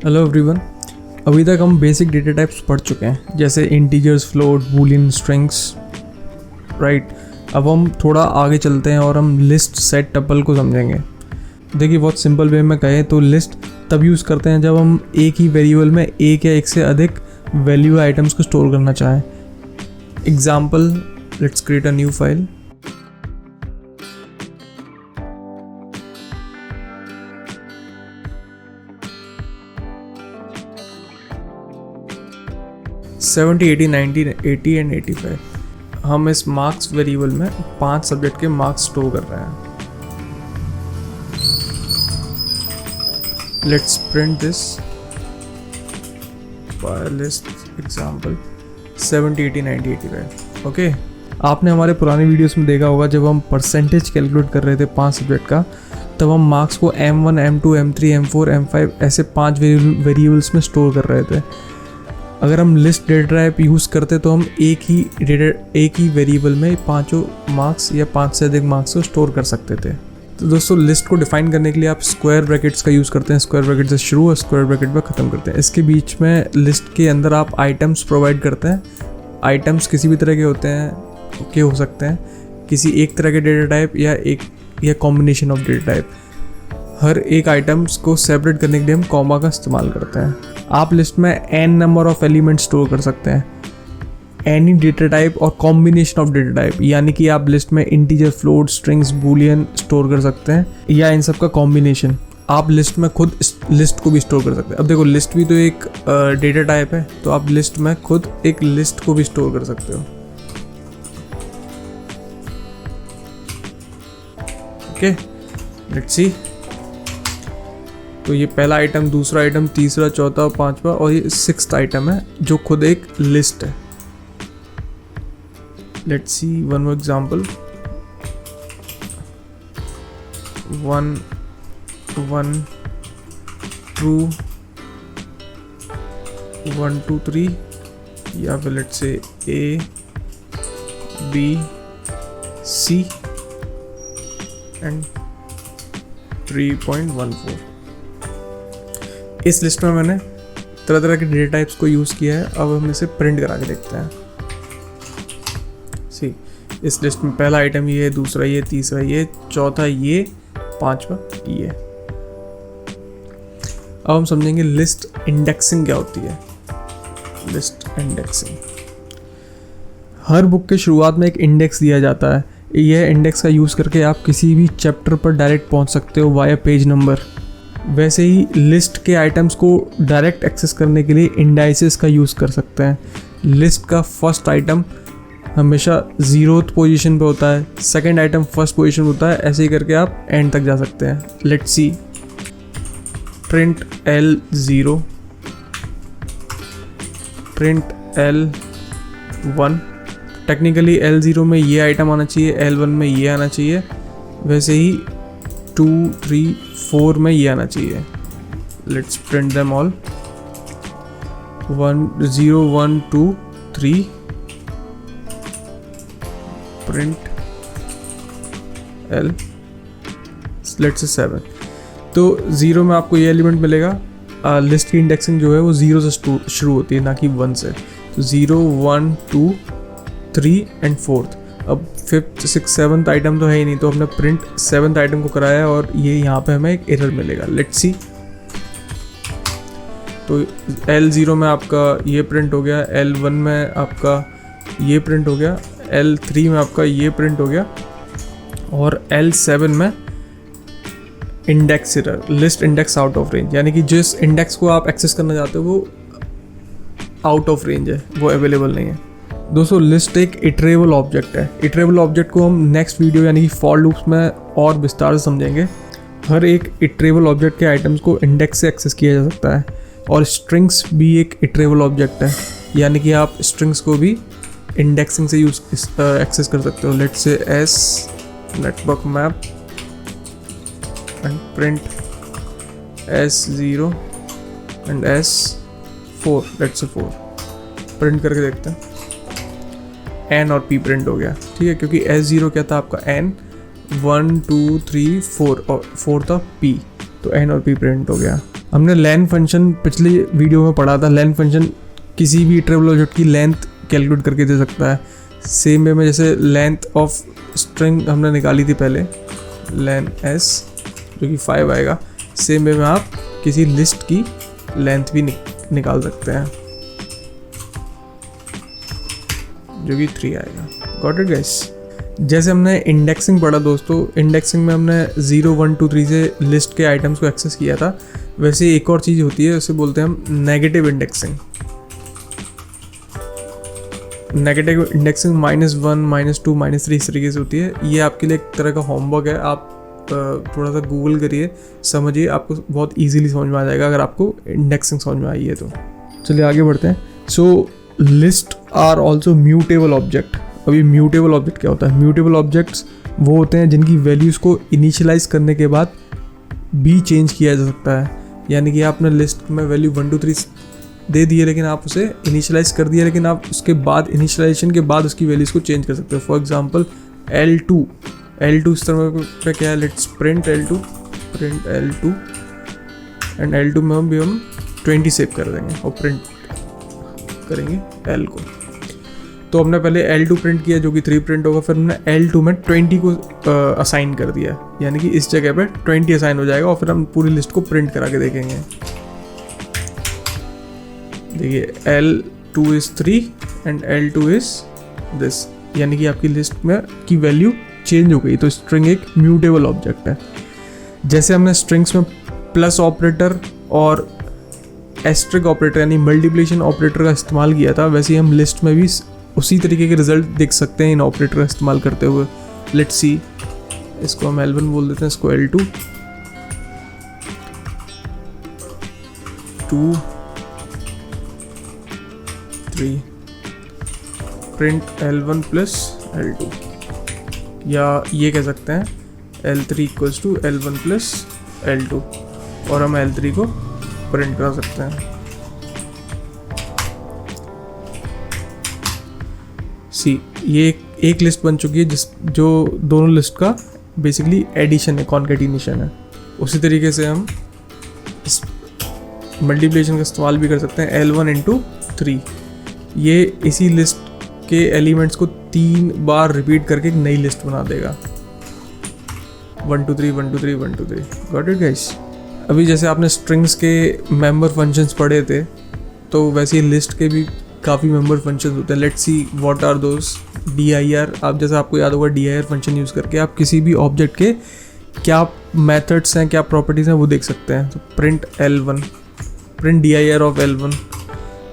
Hello everyone. अभी तक हम बेसिक डेटा टाइप्स पढ़ चुके हैं, जैसे integers, float, Boolean, strings, right. अब हम थोड़ा आगे चलते हैं और हम लिस्ट, सेट, टपल को समझेंगे। देखिए, बहुत सिंपल वे में कहें तो लिस्ट तब यूज़ करते हैं जब हम एक ही वेरिएबल में एक या एक से अधिक वैल्यू आइटम्स को स्टोर करना चाहें। Example, let's create a new file. Seventy, 80, 90, 80 and 85। हम इस मार्क्स वेरिएबल में 5 सब्जेक्ट के मार्क्स स्टोर कर रहे हैं। Let's print this by list example 70, 80, 90, 85। Okay, आपने हमारे पुराने वीडियोस में देखा होगा, जब हम परसेंटेज कैलकुलेट कर रहे थे 5 सब्जेक्ट का, तब हम मार्क्स को M1, M2, M3, M4, M5 ऐसे 5 वेरिएबल्स में स्टोर कर रहे थे। अगर हम लिस्ट डेटा टाइप यूज़ करते तो हम एक ही वेरिएबल में पांचों मार्क्स या 5 से अधिक मार्क्स को स्टोर कर सकते थे। तो दोस्तों, लिस्ट को डिफाइन करने के लिए आप स्क्वायर ब्रैकेट्स का यूज़ करते हैं। स्क्वायर ब्रैकेट से शुरू और स्क्वायर ब्रैकेट पर ख़त्म करते हैं। इसके बीच में लिस्ट के अंदर आप आइटम्स प्रोवाइड करते हैं। आइटम्स किसी भी तरह के होते हैं, हो सकते हैं किसी एक तरह के डेटा टाइप या कॉम्बिनेशन ऑफ डेटा टाइप। हर एक आइटम्स को सेपरेट करने के लिए हम कॉमा का इस्तेमाल करते हैं। आप लिस्ट में n number of element store कर सकते हैं, एनी डेटा टाइप और कॉम्बिनेशन ऑफ डेटा टाइप, यानी कि आप लिस्ट में integer, float, strings, Boolean store कर सकते हैं, या इन सब का कॉम्बिनेशन। आप लिस्ट में खुद लिस्ट को भी स्टोर कर सकते हैं। अब देखो, लिस्ट भी तो एक डेटा टाइप है, तो आप लिस्ट में खुद एक लिस्ट को भी स्टोर कर सकते हो। Okay, let's see. तो ये पहला आइटम, दूसरा आइटम, तीसरा, चौथा, पांचवा और ये 6th आइटम है, जो खुद एक लिस्ट है। Let's see one more example. 1 1 2 1 2 3, या फिर let's say A B C and 3.14। इस लिस्ट में मैंने तरह तरह के डेटा टाइप्स को यूज़ किया है। अब हम इसे प्रिंट करा के देखते हैं। सी, इस लिस्ट में पहला आइटम ये, दूसरा ये, तीसरा ये, चौथा ये, पांचवा ये। अब हम समझेंगे लिस्ट इंडेक्सिंग क्या होती है। लिस्ट इंडेक्सिंग, हर बुक के शुरुआत में एक इंडेक्स दिया जाता है। यह इंडेक्स का यूज़ करके आप किसी भी चैप्टर पर डायरेक्ट पहुंच सकते हो वाया पेज नंबर। वैसे ही लिस्ट के आइटम्स को डायरेक्ट एक्सेस करने के लिए इंडाइसेस का यूज़ कर सकते हैं। लिस्ट का फर्स्ट आइटम हमेशा 0th पोजीशन पे होता है, सेकंड आइटम फर्स्ट पोजीशन होता है, ऐसे ही करके आप एंड तक जा सकते हैं। Let's C, print L0, print L1। Technically L0 में ये आइटम आना चाहिए, L1 में ये आना चाहिए, वैसे ही 2 3 4 में ये आना चाहिए। Let's print them all. 0 1 2 3, print L, let's say 7। तो 0 में आपको ये एलिमेंट मिलेगा। लिस्ट की इंडेक्सिंग जो है वो 0 से शुरू होती है, ना कि 1 से। तो 0 1 2 3 एंड 4th। अब 5th 6th 7th आइटम तो है ही नहीं, तो हमने प्रिंट 7th आइटम को कराया और ये यहाँ पे हमें एक एरर मिलेगा। Let's see. तो L0 में आपका ये प्रिंट हो गया, L1 में आपका ये प्रिंट हो गया, L3 में आपका ये प्रिंट हो गया, और L7 में index error, list index out of range, यानी कि जिस इंडेक्स को आप एक्सेस करना चाहते हो वो आउट ऑफ रेंज है, वो अवेलेबल नहीं है। दोस्तों, लिस्ट एक इटरेबल ऑब्जेक्ट है। इटरेबल ऑब्जेक्ट को हम नेक्स्ट वीडियो यानी कि फॉर लूप्स में और विस्तार से समझेंगे। हर एक इटरेबल ऑब्जेक्ट के आइटम्स को इंडेक्स से एक्सेस किया जा सकता है, और स्ट्रिंग्स भी एक इटरेबल ऑब्जेक्ट है, यानी कि आप स्ट्रिंग्स को भी इंडेक्सिंग से एक्सेस कर सकते हो। Let's say S network map and print S0 and S4, let's say 4। Print करके देखते हैं। N और P प्रिंट हो गया, ठीक है, क्योंकि S0 क्या था आपका N, 1 2 3 4 और 4 था P, तो N और P प्रिंट हो गया। हमने लेन फंक्शन पिछले वीडियो में पढ़ा था। लेन फंक्शन किसी भी ट्रिपल ऑब्जेक्ट की लेंथ कैलकुलेट करके दे सकता है। सेम वे में जैसे लेंथ ऑफ स्ट्रिंग हमने निकाली थी पहले, लेन एस जो कि 5 आएगा, सेम वे में आप किसी लिस्ट की लेंथ भी निकाल सकते हैं जो कि 3 आएगा। Got it guys. जैसे हमने इंडेक्सिंग पढ़ा दोस्तों, इंडेक्सिंग में हमने 0 1 2 3 से लिस्ट के आइटम्स को एक्सेस किया था, वैसे एक और चीज़ होती है, उसे बोलते हैं हम नेगेटिव इंडेक्सिंग। नेगेटिव इंडेक्सिंग -1 -2 -3 इस तरीके से होती है। ये आपके लिए एक तरह का होमवर्क है, आप थोड़ा सा गूगल करिए, समझिए, आपको बहुत इजीली समझ में आ जाएगा अगर आपको इंडेक्सिंग समझ में आई है तो। चलिए आगे बढ़ते हैं। So list are also mutable object. अभी म्यूटेबल ऑब्जेक्ट क्या होता है? म्यूटेबल ऑब्जेक्ट्स वो होते हैं जिनकी वैल्यूज़ को इनिशियलाइज करने के बाद भी चेंज किया जा सकता है। यानी कि आपने लिस्ट में वैल्यू 1 2 3 दे दी है, लेकिन आप उसे इनिशियलाइज कर दिया, लेकिन आप उसके बाद इनिशियलाइजेशन के बाद उसकी वैल्यूज़ को चेंज कर सकते हो। फॉर एग्जांपल L2 इस तरह पे क्या है, let's print L2 and L2 में हम 20 सेव कर देंगे और प्रिंट करेंगे L को। तो हमने पहले L2 प्रिंट किया जो कि 3 प्रिंट होगा, फिर हमने L2 में 20 को असाइन कर दिया, यानी कि इस जगह पे 20 असाइन हो जाएगा और फिर हम पूरी लिस्ट को प्रिंट करा के देखेंगे। देखिए L2 is 3 and L2 is this, यानी कि आपकी लिस्ट में की वैल्यू चेंज हो गई। तो स्ट्रिंग एक म्यूटेबल ऑब्जेक्ट है। जैसे हमने स्ट्रिंग्स में प्लस ऑपरेटर और एस्ट्रिक ऑपरेटर यानी मल्टीप्लिकेशन ऑपरेटर का इस्तेमाल किया था, वैसे ही हम लिस्ट में भी उसी तरीके के रिजल्ट देख सकते हैं इन ऑपरेटर का इस्तेमाल करते हुए। लेट्स सी, इसको हम L1 बोल देते हैं, इसको L2 2 3 print L1 plus L2, या ये कह सकते हैं L3 equals to L1 plus L2, और हम L3 को प्रिंट करा सकते हैं। सी, ये एक लिस्ट बन चुकी है जो दोनों लिस्ट का बेसिकली एडिशन है, कॉन्केटिनेशन है। उसी तरीके से हम इस मल्टीप्लिकेशन का इस्तेमाल भी कर सकते हैं, L1 इंटू 3। ये इसी लिस्ट के एलिमेंट्स को 3 बार रिपीट करके एक नई लिस्ट बना देगा, 1 2 3 1 2 3 1 2 3। Got it guys. अभी जैसे आपने स्ट्रिंग्स के मेंबर फंक्शंस पढ़े थे, तो वैसे ही लिस्ट के भी काफ़ी मेंबर फंक्शंस होते हैं। Let's see what are those. dir, आप जैसे आपको याद होगा dir फंक्शन यूज़ करके आप किसी भी ऑब्जेक्ट के क्या मेथड्स हैं, क्या प्रॉपर्टीज़ हैं वो देख सकते हैं। तो print L1, print dir of L1।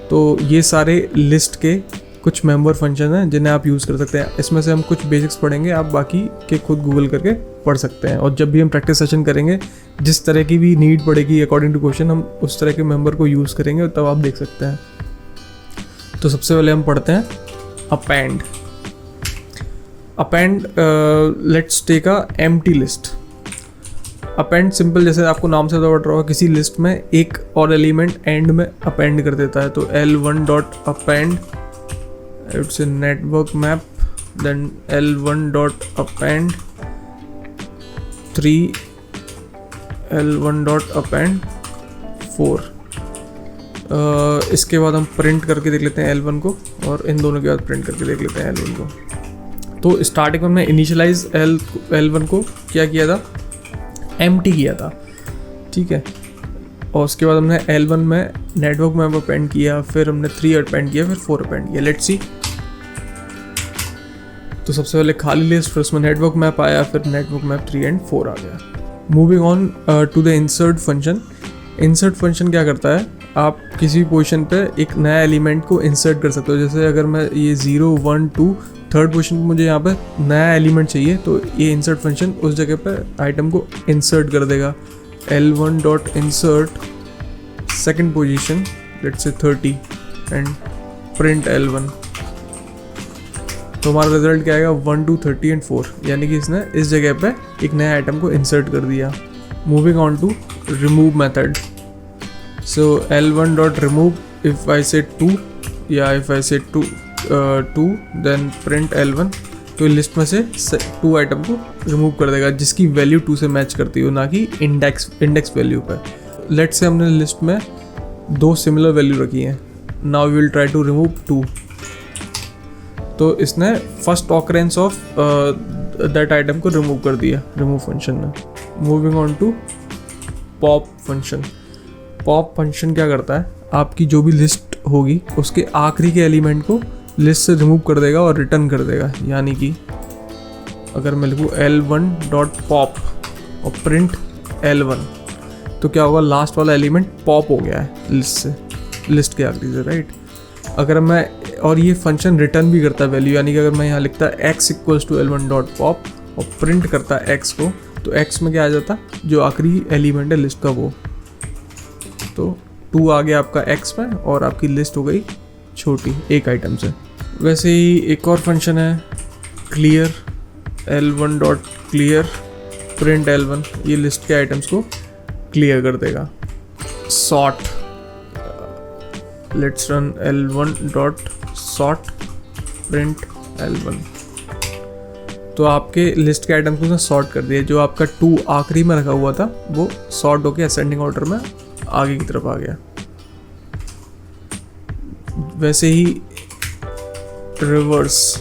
तो ये सारे लिस्ट के कुछ मेंबर फंक्शन हैं जिन्हें आप यूज़ कर सकते हैं। इसमें से हम कुछ बेसिक्स पढ़ेंगे, आप बाकी के खुद गूगल करके पढ़ सकते हैं। और जब भी हम प्रैक्टिस सेशन करेंगे, जिस तरह की भी नीड पड़ेगी अकॉर्डिंग टू क्वेश्चन, हम उस तरह के मेंबर को यूज़ करेंगे, तब आप देख सकते हैं। तो सबसे पहले हम पढ़ते हैं append. Let's take a empty list. Append simple, जैसे आपको नाम से पता पड़ रहा होगा, किसी लिस्ट में एक और एलिमेंट एंड में अपेंड कर देता है। तो L1 dot append, it's a network map, then L1 dot append 3, L1 dot append 4। इसके बाद हम प्रिंट करके देख लेते हैं L1 को, और इन दोनों के बाद प्रिंट करके देख लेते हैं L1 को। तो स्टार्टिंग में हमने इनिशियलाइज L1 को क्या किया था, एम्प्टी किया था, ठीक है। और उसके बाद हमने L1 में नेटवर्क मैप अपेंड किया, फिर हमने 3 अपेंड किया, फिर 4 अपेंड किया। Let's see. तो सबसे पहले खाली लिस्ट, फिर उसमें नेटवर्क मैप आया, फिर नेटवर्क मैप 3 एंड 4 आ गया। Moving on to the insert function. Insert function क्या करता है, आप किसी भी पोजीशन पे एक नया एलिमेंट को इंसर्ट कर सकते हो। जैसे अगर मैं ये 0 1 2 थर्ड पोजीशन पे मुझे यहाँ पे नया एलिमेंट चाहिए, तो ये इंसर्ट फंक्शन उस जगह पे आइटम को इंसर्ट कर देगा। L1 dot insert second position, let's say 30 and print L1। तो हमारा रिजल्ट क्या आएगा, 1 2 30 एंड 4, यानी कि इसने इस जगह पे एक नया आइटम को इंसर्ट कर दिया। Moving on to remove method. So L1 dot remove, if I say 2 या if I say 2 then print L1। तो लिस्ट में से 2 आइटम को रिमूव कर देगा जिसकी वैल्यू 2 से मैच करती हो, ना कि इंडेक्स वैल्यू पर। लेट्स से हमने लिस्ट में 2 सिमिलर वैल्यू रखी हैं, now we will try to remove 2। तो इसने first occurrence of that item को रिमूव कर दिया रिमूव फंक्शन में। Moving on to pop function. Pop function क्या करता है, आपकी जो भी लिस्ट होगी उसके आखिरी के एलिमेंट को लिस्ट से रिमूव कर देगा और रिटर्न कर देगा। यानी कि अगर मैं लिखूँ L1.pop और प्रिंट L1 तो क्या होगा, लास्ट वाला एलिमेंट पॉप हो गया है लिस्ट के आखिरी से, राइट। अगर मैं, और ये फंक्शन रिटर्न भी करता है वैल्यू, यानी कि अगर मैं यहाँ लिखता है x इक्वल्स टू L1.pop और प्रिंट करता है x को, तो x में क्या आ जाता, जो आखिरी एलिमेंट है लिस्ट का वो। तो 2 आ गया आपका x में और आपकी लिस्ट हो गई छोटी एक आइटम से। वैसे ही एक और फंक्शन है क्लियर, L1.clear प्रिंट L1, ये लिस्ट के आइटम्स को क्लियर कर देगा। Sort, let's run L1.sort print L1। तो आपके लिस्ट के आइटम को उसने सॉर्ट कर दिया, जो आपका 2 आखिरी में रखा हुआ था वो सॉर्ट होके असेंडिंग ऑर्डर में आगे की तरफ आ गया। वैसे ही रिवर्स,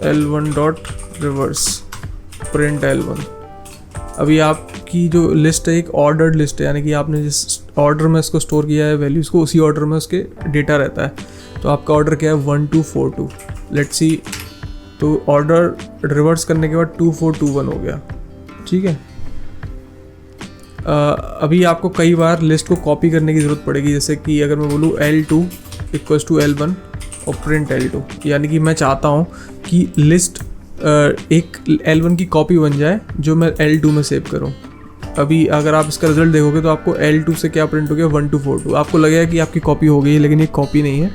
L1.reverse प्रिंट L1। अभी आपकी जो लिस्ट है एक ऑर्डर्ड लिस्ट है, यानी कि आपने जिस ऑर्डर में इसको स्टोर किया है वैल्यूज़ को, उसी ऑर्डर में उसके डेटा रहता है। तो आपका ऑर्डर क्या है 1 2 4 2, लेट्स सी। तो ऑर्डर रिवर्स करने के बाद 2 4 2 1 हो गया, ठीक है। अभी आपको कई बार लिस्ट को कॉपी करने की ज़रूरत पड़ेगी, जैसे कि अगर मैं बोलूँ L2 इक्वल्स टू L1 और प्रिंट L2, यानी कि मैं चाहता हूँ कि लिस्ट एक L1 की कॉपी बन जाए जो मैं L2 में सेव करूँ। अभी अगर आप इसका रिजल्ट देखोगे तो आपको L2 से क्या प्रिंट हो गया 1 2 4 2। आपको लगेगा कि आपकी कॉपी हो गई है, लेकिन ये कॉपी नहीं है,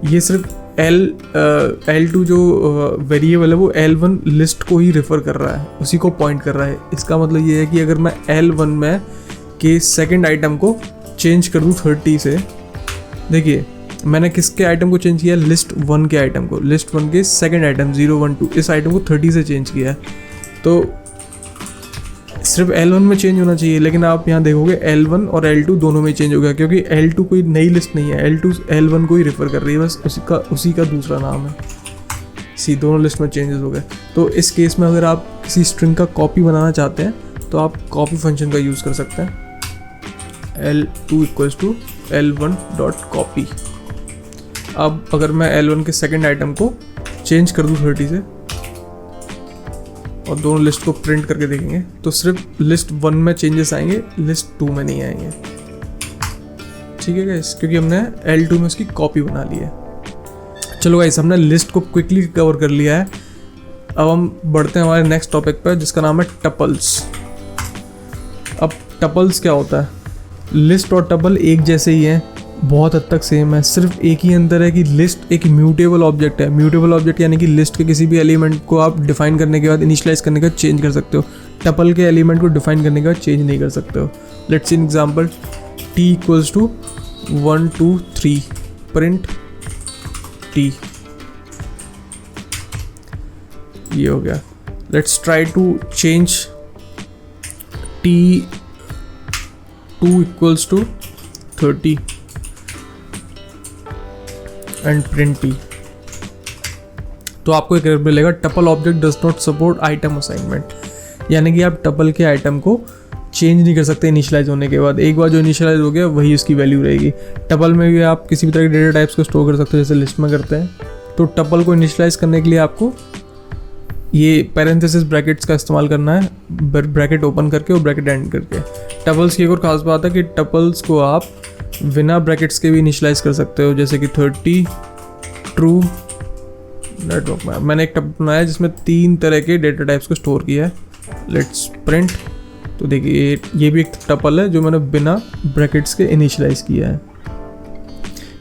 ये सिर्फ L2 जो वेरिएबल है वो L1 लिस्ट को ही रेफर कर रहा है, उसी को पॉइंट कर रहा है। इसका मतलब ये है कि अगर मैं L1 में के सेकंड आइटम को चेंज कर दूँ 30 से, देखिए मैंने किसके आइटम को चेंज किया, लिस्ट 1 के आइटम को, लिस्ट 1 के सेकंड आइटम 0 1 2 इस आइटम को 30 से चेंज किया है। तो सिर्फ L1 में चेंज होना चाहिए, लेकिन आप यहाँ देखोगे L1 और L2 दोनों में चेंज हो गया, क्योंकि L2 कोई नई लिस्ट नहीं है, L2 L1 को ही रेफर कर रही है, बस उसी का दूसरा नाम है। सी दोनों लिस्ट में चेंजेस हो गए। तो इस केस में अगर आप किसी स्ट्रिंग का कॉपी बनाना चाहते हैं तो आप कॉपी फंक्शन का यूज़ कर सकते हैं, L2 इक्वल्स टू L1.copy। अब अगर मैं L1 के सेकंड आइटम को चेंज कर दूँ 30 से और दोनों लिस्ट को प्रिंट करके देखेंगे तो सिर्फ लिस्ट 1 में चेंजेस आएंगे, लिस्ट 2 में नहीं आएंगे, ठीक है गाइस, क्योंकि हमने L2 में उसकी कॉपी बना ली है। चलो गाइस, हमने लिस्ट को क्विकली कवर कर लिया है। अब हम बढ़ते हैं हमारे नेक्स्ट टॉपिक पर, जिसका नाम है टपल्स। अब टपल्स क्या होता है, लिस्ट और टपल एक जैसे ही हैं, बहुत हद तक सेम है, सिर्फ एक ही अंतर है कि लिस्ट एक म्यूटेबल ऑब्जेक्ट है। म्यूटेबल ऑब्जेक्ट यानी कि लिस्ट के किसी भी एलिमेंट को आप डिफाइन करने के बाद, इनिशियलाइज करने के बाद चेंज कर सकते हो। टपल के एलिमेंट को डिफाइन करने के बाद चेंज नहीं कर सकते हो। Let's see an example, t equals to 1 2 3 print t, ये हो गया। Let's try to change t2 equals to 30 and print t। तो आपको एक एरर मिलेगा, tuple object does not support item assignment, यानी कि आप टपल के आइटम को चेंज नहीं कर सकते इनिशियलाइज होने के बाद। एक बार जो इनिशियलाइज हो गया वही उसकी वैल्यू रहेगी। टपल में भी आप किसी भी तरह के डेटा टाइप्स को स्टोर कर सकते हो, जैसे लिस्ट में करते हैं। तो टपल को इनिशियलाइज करने के लिए आपको ये पैरेंथेसिस ब्रैकेट्स का इस्तेमाल करना है, ब्रैकेट ओपन करके और ब्रैकेट एंड करके। टपल्स की एक और खास बात है कि टपल्स को आप बिना ब्रैकेट्स के भी इनिशियलाइज कर सकते हो, जैसे कि 30 ट्रू नेटवर्क में मैंने एक टपल बनाया जिसमें 3 तरह के डेटा टाइप्स को स्टोर किया है। लेट्स प्रिंट, तो देखिए ये भी एक टपल है जो मैंने बिना ब्रैकेट्स के इनिशियलाइज किया है।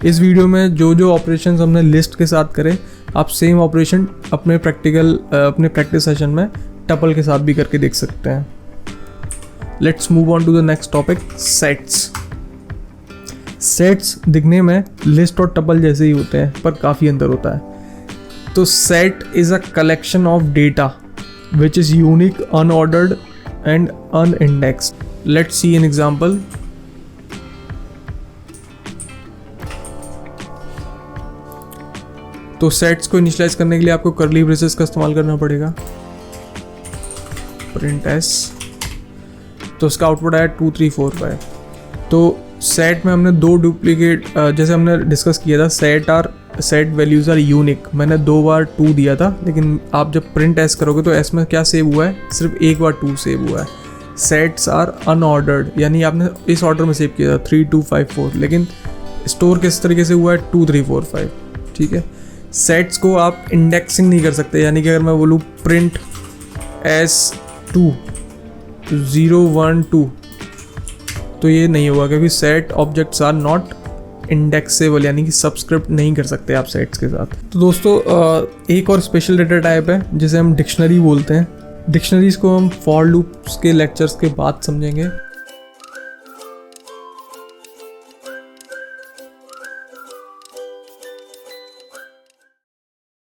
इस वीडियो में जो जो ऑपरेशंस हमने लिस्ट के साथ करे, आप सेम ऑपरेशन अपने प्रैक्टिस सेशन में टपल के साथ भी करके देख सकते हैं। Let's move on to the next topic, sets. Sets दिखने में लिस्ट और टपल जैसे ही होते हैं, पर काफ़ी अंतर होता है। तो set is a collection of data which is unique, unordered and unindexed. Let's see an example, तो सेट्स को इनिशियलाइज करने के लिए आपको कर्ली ब्रेसेस का इस्तेमाल करना पड़ेगा। प्रिंट एस, तो उसका आउटपुट आया 2 3 4 5। तो सेट में हमने 2 डुप्लीकेट, जैसे हमने डिस्कस किया था, सेट वैल्यूज़ आर यूनिक, मैंने 2 बार 2 दिया था, लेकिन आप जब प्रिंट एस करोगे तो एस में क्या सेव हुआ है, सिर्फ एक बार 2 सेव हुआ है। सेट्स आर अनऑर्डर्ड, यानी आपने इस ऑर्डर में सेव किया था 3 2 5 4, लेकिन स्टोर किस तरीके से हुआ है 2 3 4 5। ठीक है, सेट्स को आप इंडेक्सिंग नहीं कर सकते, यानी कि अगर मैं बोलूँ प्रिंट एस 2 0 1 2 तो ये नहीं होगा, क्योंकि सेट ऑब्जेक्ट्स आर नॉट इंडेक्सेबल, यानी कि सबस्क्रिप्ट नहीं कर सकते आप सेट्स के साथ। तो दोस्तों एक और स्पेशल डेटा टाइप है जिसे हम डिक्शनरी बोलते हैं। डिक्शनरीज को हम फॉर लूप्स के लेक्चर्स के बाद समझेंगे।